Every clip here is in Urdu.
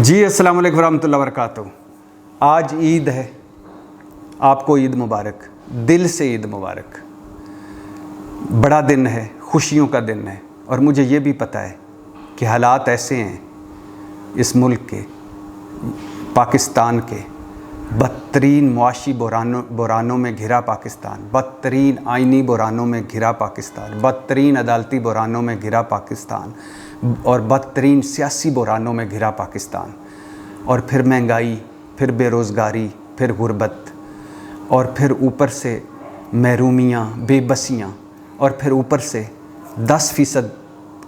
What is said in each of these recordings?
جی السلام علیکم ورحمۃ اللہ وبرکاتہ۔ آج عید ہے، آپ کو عید مبارک، دل سے عید مبارک۔ بڑا دن ہے، خوشیوں کا دن ہے، اور مجھے یہ بھی پتہ ہے کہ حالات ایسے ہیں اس ملک کے، پاکستان کے، بدترین معاشی بحرانوں میں گھرا پاکستان، بدترین آئینی بحرانوں میں گھرا پاکستان، بدترین عدالتی بحرانوں میں گھرا پاکستان، اور بدترین سیاسی بحرانوں میں گھرا پاکستان، اور پھر مہنگائی، پھر بے روزگاری، پھر غربت، اور پھر اوپر سے محرومیاں، بے بسیاں، اور پھر اوپر سے 10%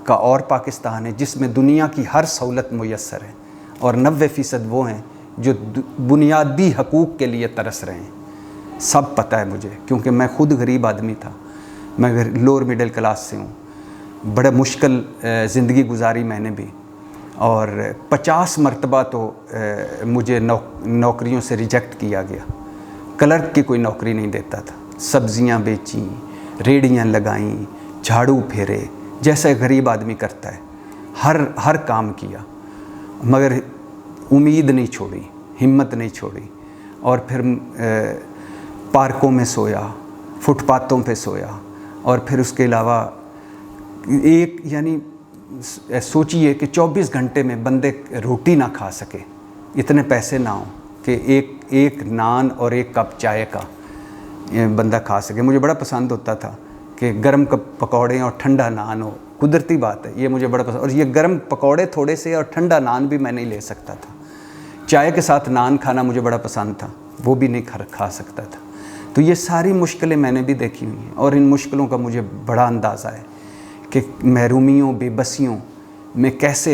کا اور پاکستان ہے جس میں دنیا کی ہر سہولت میسر ہے، اور 90% وہ ہیں جو بنیادی حقوق کے لیے ترس رہے ہیں۔ سب پتہ ہے مجھے، کیونکہ میں خود غریب آدمی تھا، میں لوور مڈل کلاس سے ہوں، بڑے مشکل زندگی گزاری میں نے بھی، اور 50 مرتبہ تو مجھے نوکریوں سے ریجیکٹ کیا گیا۔ کلرک کی کوئی نوکری نہیں دیتا تھا، سبزیاں بیچیں، ریڑیاں لگائیں، جھاڑو پھیرے، جیسے غریب آدمی کرتا ہے، ہر کام کیا، مگر امید نہیں چھوڑی، ہمت نہیں چھوڑی، اور پھر پارکوں میں سویا، فٹ پاتھوں پہ سویا، اور پھر اس کے علاوہ یعنی سوچئے کہ 24 گھنٹے میں بندے روٹی نہ کھا سکے، اتنے پیسے نہ ہوں کہ ایک نان اور ایک کپ چائے کا بندہ کھا سکے۔ مجھے بڑا پسند ہوتا تھا کہ گرم پکوڑے اور ٹھنڈا نان ہو، قدرتی بات ہے، یہ مجھے بڑا پسند، اور یہ گرم پکوڑے تھوڑے سے اور ٹھنڈا نان بھی میں نہیں لے سکتا تھا۔ چائے کے ساتھ نان کھانا مجھے بڑا پسند تھا، وہ بھی نہیں کھا سکتا تھا۔ تو یہ ساری مشکلیں میں نے بھی دیکھی ہوئی ہیں، اور ان مشکلوں کا مجھے بڑا اندازہ ہے کہ محرومیوں، بے بسیوں میں کیسے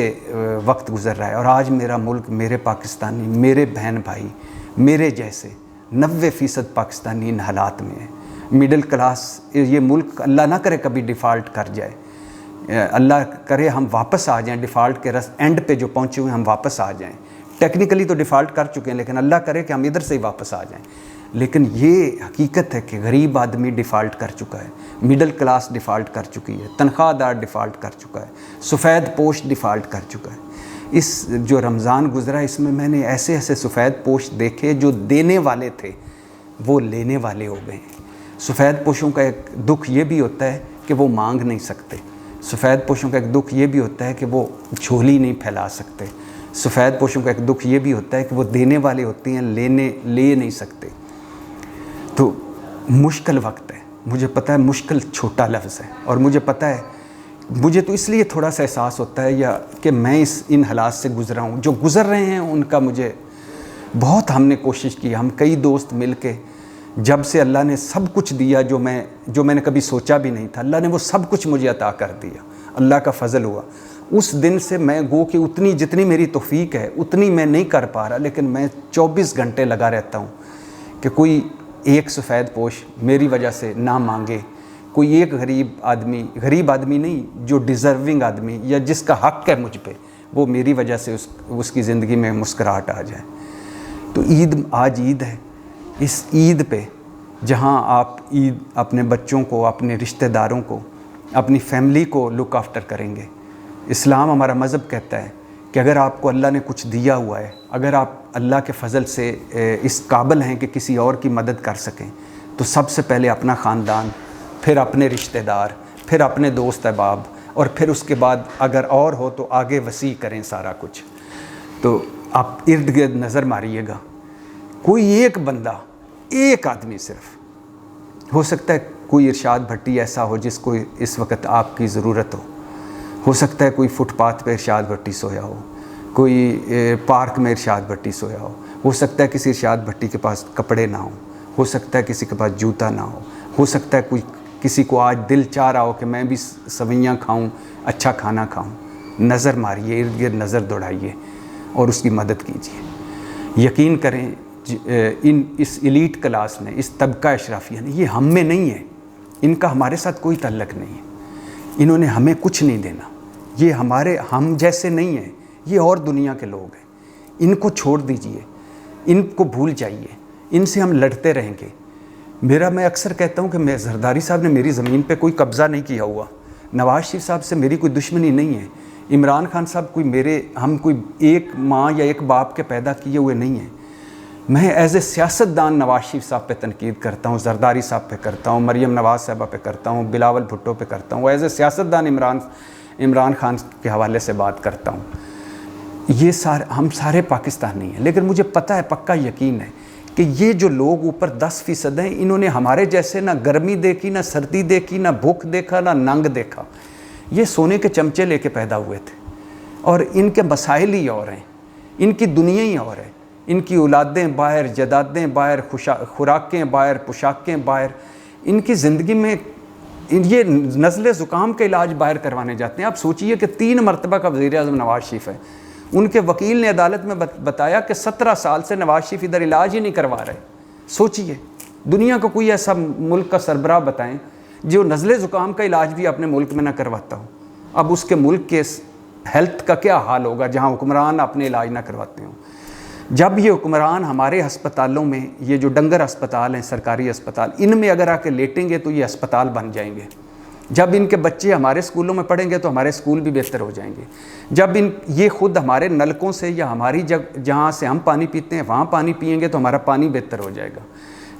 وقت گزر رہا ہے۔ اور آج میرا ملک، میرے پاکستانی، میرے بہن بھائی، میرے جیسے 90% پاکستانی ان حالات میں ہے۔ مڈل کلاس، یہ ملک اللہ نہ کرے کبھی ڈیفالٹ کر جائے، اللہ کرے ہم واپس آ جائیں، ڈیفالٹ کے اینڈ پہ جو پہنچے ہوئے ہم واپس آ جائیں۔ ٹیکنیکلی تو ڈیفالٹ کر چکے ہیں، لیکن اللہ کرے کہ ہم ادھر سے ہی واپس آ جائیں۔ لیکن یہ حقیقت ہے کہ غریب آدمی ڈیفالٹ کر چکا ہے، مڈل کلاس ڈیفالٹ کر چکی ہے، تنخواہ دار ڈیفالٹ کر چکا ہے، سفید پوش ڈیفالٹ کر چکا ہے۔ اس جو رمضان گزرا اس میں میں نے ایسے سفید پوش دیکھے جو دینے والے تھے وہ لینے والے ہو گئے ہیں۔ سفید پوشوں کا ایک دکھ یہ بھی ہوتا ہے کہ وہ مانگ نہیں سکتے، سفید پوشوں کا ایک دکھ یہ بھی ہوتا ہے کہ وہ جھولی نہیں پھیلا سکتے، سفید پوشوں کا ایک دکھ یہ بھی ہوتا ہے کہ وہ دینے والے ہوتے ہیں، لے نہیں سکتے۔ تو مشکل وقت ہے، مجھے پتہ ہے مشکل چھوٹا لفظ ہے، اور مجھے پتہ ہے، مجھے تو اس لیے تھوڑا سا احساس ہوتا ہے یا کہ میں ان حالات سے گزرا ہوں، جو گزر رہے ہیں ان کا مجھے بہت، ہم نے کوشش کی، ہم کئی دوست مل کے، جب سے اللہ نے سب کچھ دیا جو میں نے کبھی سوچا بھی نہیں تھا، اللہ نے وہ سب کچھ مجھے عطا کر دیا، اللہ کا فضل ہوا۔ اس دن سے میں گو کہ اتنی جتنی میری توفیق ہے اتنی میں نہیں کر پا رہا، لیکن میں 24 گھنٹے لگا رہتا ہوں کہ کوئی ایک سفید پوش میری وجہ سے نہ مانگے، کوئی ایک غریب آدمی نہیں، جو ڈیزرونگ آدمی یا جس کا حق ہے مجھ پہ، وہ میری وجہ سے اس کی زندگی میں مسکراہٹ آ جائے۔ تو آج عید ہے، اس عید پہ جہاں آپ اپنے بچوں کو، اپنے رشتہ داروں کو، اپنی فیملی کو لک آفٹر کریں گے، اسلام ہمارا مذہب کہتا ہے کہ اگر آپ کو اللہ نے کچھ دیا ہوا ہے، اگر آپ اللہ کے فضل سے اس قابل ہیں کہ کسی اور کی مدد کر سکیں، تو سب سے پہلے اپنا خاندان، پھر اپنے رشتہ دار، پھر اپنے دوست احباب، اور پھر اس کے بعد اگر اور ہو تو آگے وسیع کریں سارا کچھ۔ تو آپ ارد گرد نظر ماریے گا، کوئی ایک بندہ، ایک آدمی صرف، ہو سکتا ہے کوئی ارشاد بھٹی ایسا ہو جس کو اس وقت آپ کی ضرورت ہو سکتا ہے کوئی فٹ پاتھ پہ ارشاد بھٹی سویا ہو، کوئی پارک میں ارشاد بھٹی سویا ہو سکتا ہے کسی ارشاد بھٹی کے پاس کپڑے نہ ہو سکتا ہے کسی کے پاس جوتا نہ ہو سکتا ہے کسی کو آج دل چاہ رہا ہو کہ میں بھی سویاں کھاؤں، اچھا کھانا کھاؤں۔ نظر ماریے، ارد گرد نظر دوڑائیے اور اس کی مدد کیجیے۔ یقین کریں اس ایلیٹ کلاس نے، اس طبقہ اشرافیہ نے، یہ ہم میں نہیں ہے، ان کا ہمارے ساتھ کوئی تعلق نہیں ہے، انہوں نے ہمیں کچھ نہیں دینا، یہ ہم جیسے نہیں ہیں، یہ اور دنیا کے لوگ ہیں، ان کو چھوڑ دیجئے، ان کو بھول جائیے، ان سے ہم لڑتے رہیں گے۔ میں اکثر کہتا ہوں کہ زرداری صاحب نے میری زمین پہ کوئی قبضہ نہیں کیا ہوا، نواز شریف صاحب سے میری کوئی دشمنی نہیں ہے، عمران خان صاحب ہم کوئی ایک ماں یا ایک باپ کے پیدا کیے ہوئے نہیں ہیں. میں ایز اے سیاستدان نواز شریف صاحب پہ تنقید کرتا ہوں, زرداری صاحب پہ کرتا ہوں, مریم نواز صاحبہ پہ کرتا ہوں, بلاول بھٹو پہ کرتا ہوں, ایز اے سیاستدان عمران خان کے حوالے سے بات کرتا ہوں. ہم سارے پاکستانی ہیں, لیکن مجھے پتہ ہے, پکا یقین ہے کہ یہ جو لوگ اوپر 10% ہیں, انہوں نے ہمارے جیسے نہ گرمی دیکھی, نہ سردی دیکھی, نہ بھوک دیکھا, نہ ننگ دیکھا. یہ سونے کے چمچے لے کے پیدا ہوئے تھے, اور ان کے مسائل ہی اور ہیں, ان کی دنیا ہی اور ہے. ان کی اولادیں باہر, جدادیں باہر, خوراکیں باہر, پوشاکیں باہر. ان کی زندگی میں یہ نزلے زکام کا علاج باہر کروانے جاتے ہیں. آپ سوچئے کہ 3 مرتبہ کا وزیر اعظم نواز شریف ہے. ان کے وکیل نے عدالت میں بتایا کہ 17 سال سے نواز شریف ادھر علاج ہی نہیں کروا رہے. سوچئے, دنیا کو کوئی ایسا ملک کا سربراہ بتائیں جو نزلے زکام کا علاج بھی اپنے ملک میں نہ کرواتا ہو. اب اس کے ملک کے ہیلتھ کا کیا حال ہوگا جہاں حکمران اپنے علاج نہ کرواتے ہوں. جب یہ حکمران ہمارے ہسپتالوں میں, یہ جو ڈنگر ہسپتال ہیں, سرکاری ہسپتال, ان میں اگر آ کے لیٹیں گے تو یہ ہسپتال بن جائیں گے. جب ان کے بچے ہمارے اسکولوں میں پڑھیں گے تو ہمارے اسکول بھی بہتر ہو جائیں گے. جب یہ خود ہمارے نلکوں سے یا ہماری جہاں سے ہم پانی پیتے ہیں وہاں پانی پئیں گے تو ہمارا پانی بہتر ہو جائے گا.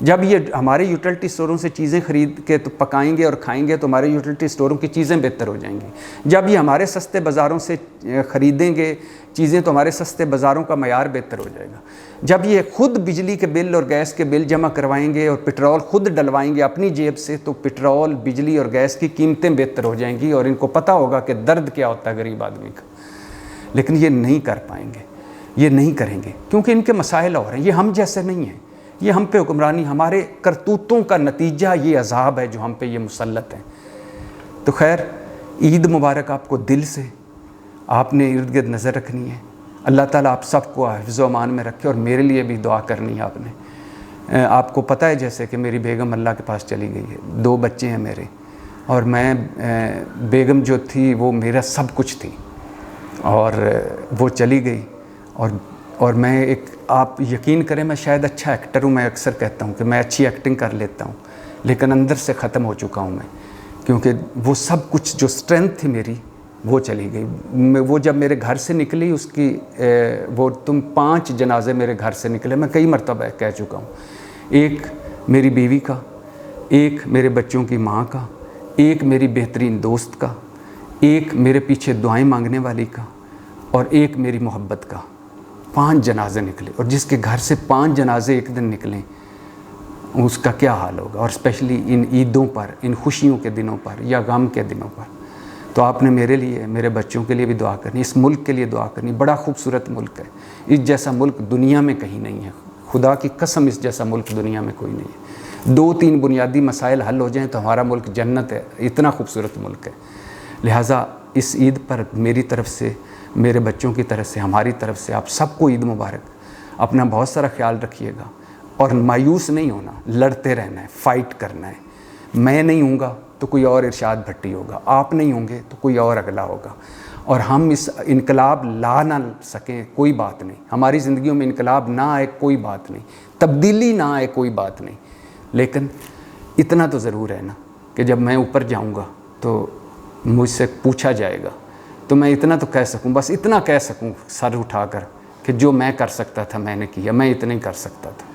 جب یہ ہمارے یوٹیلٹی اسٹوروں سے چیزیں خرید کے تو پکائیں گے اور کھائیں گے تو ہمارے یوٹیلٹی اسٹوروں کی چیزیں بہتر ہو جائیں گی. جب یہ ہمارے سستے بازاروں سے خریدیں گے چیزیں تو ہمارے سستے بازاروں کا معیار بہتر ہو جائے گا. جب یہ خود بجلی کے بل اور گیس کے بل جمع کروائیں گے اور پٹرول خود ڈلوائیں گے اپنی جیب سے تو پٹرول, بجلی اور گیس کی قیمتیں بہتر ہو جائیں گی, اور ان کو پتہ ہوگا کہ درد کیا ہوتا ہے غریب آدمی کا. لیکن یہ نہیں کر پائیں گے, یہ نہیں کریں گے, کیونکہ ان کے مسائل اور ہیں. یہ ہم جیسے نہیں ہیں. یہ ہم پہ حکمرانی, ہمارے کرتوتوں کا نتیجہ یہ عذاب ہے جو ہم پہ یہ مسلط ہیں. تو خیر, عید مبارک آپ کو دل سے. آپ نے ارد گرد نظر رکھنی ہے. اللہ تعالیٰ آپ سب کو حفظ و امان میں رکھے, اور میرے لیے بھی دعا کرنی ہے آپ نے. آپ کو پتہ ہے جیسے کہ میری بیگم اللہ کے پاس چلی گئی ہے, 2 بچے ہیں میرے, اور میں بیگم جو تھی وہ میرا سب کچھ تھی, اور وہ چلی گئی. اور میں آپ یقین کریں, میں شاید اچھا ایکٹر ہوں. میں اکثر کہتا ہوں کہ میں اچھی ایکٹنگ کر لیتا ہوں, لیکن اندر سے ختم ہو چکا ہوں میں, کیونکہ وہ سب کچھ جو اسٹرینتھ تھی میری وہ چلی گئی. وہ جب میرے گھر سے نکلی, اس کی وہ 5 جنازے میرے گھر سے نکلے. میں کئی مرتبہ کہہ چکا ہوں. ایک میری بیوی کا, ایک میرے بچوں کی ماں کا, ایک میری بہترین دوست کا, ایک میرے پیچھے دعائیں مانگنے والی کا, اور ایک میری محبت کا. 5 جنازے نکلے, اور جس کے گھر سے 5 جنازے ایک دن نکلیں اس کا کیا حال ہوگا, اور اسپیشلی ان عیدوں پر, ان خوشیوں کے دنوں پر یا غم کے دنوں پر. تو آپ نے میرے لیے, میرے بچوں کے لیے بھی دعا کرنی, اس ملک کے لیے دعا کرنی. بڑا خوبصورت ملک ہے, اس جیسا ملک دنیا میں کہیں نہیں ہے. خدا کی قسم, اس جیسا ملک دنیا میں کوئی نہیں ہے. 2-3 بنیادی مسائل حل ہو جائیں تو ہمارا ملک جنت ہے. اتنا خوبصورت ملک ہے. لہٰذا اس عید پر میری طرف سے, میرے بچوں کی طرف سے, ہماری طرف سے آپ سب کو عید مبارک. اپنا بہت سارا خیال رکھیے گا, اور مایوس نہیں ہونا, لڑتے رہنا ہے, فائٹ کرنا ہے. میں نہیں ہوں گا تو کوئی اور ارشاد بھٹی ہوگا, آپ نہیں ہوں گے تو کوئی اور اگلا ہوگا. اور ہم اس انقلاب لا نہ سکیں کوئی بات نہیں, ہماری زندگیوں میں انقلاب نہ آئے کوئی بات نہیں, تبدیلی نہ آئے کوئی بات نہیں. لیکن اتنا تو ضرور ہے نا کہ جب میں اوپر جاؤں گا تو مجھ سے پوچھا جائے گا, تو میں اتنا تو کہہ سکوں, بس اتنا کہہ سکوں سر اٹھا کر کہ جو میں کر سکتا تھا میں نے کیا, میں اتنا ہی کر سکتا تھا.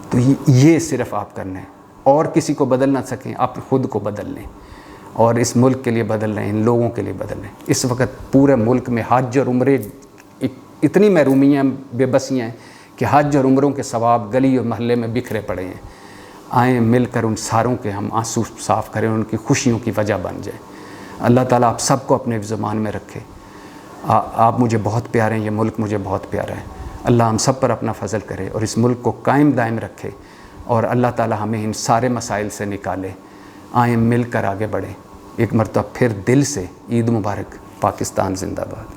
تو یہ صرف آپ کرنا ہے, اور کسی کو بدل نہ سکیں, آپ خود کو بدل لیں, اور اس ملک کے لیے بدل لیں, ان لوگوں کے لیے بدل لیں. اس وقت پورے ملک میں حج اور عمرے اتنی محرومیاں, بے بسیاں ہیں کہ حج اور عمروں کے ثواب گلی اور محلے میں بکھرے پڑے ہیں. آئیں مل کر ان ساروں کے ہم آنسو صاف کریں, ان کی خوشیوں کی وجہ بن جائیں. اللہ تعالیٰ آپ سب کو اپنے زمان میں رکھے. آپ مجھے بہت پیارے ہیں, یہ ملک مجھے بہت پیارا ہے. اللہ ہم سب پر اپنا فضل کرے اور اس ملک کو قائم دائم رکھے, اور اللہ تعالیٰ ہمیں ان سارے مسائل سے نکالے. آئیں مل کر آگے بڑھیں. ایک مرتبہ پھر دل سے عید مبارک. پاکستان زندہ باد.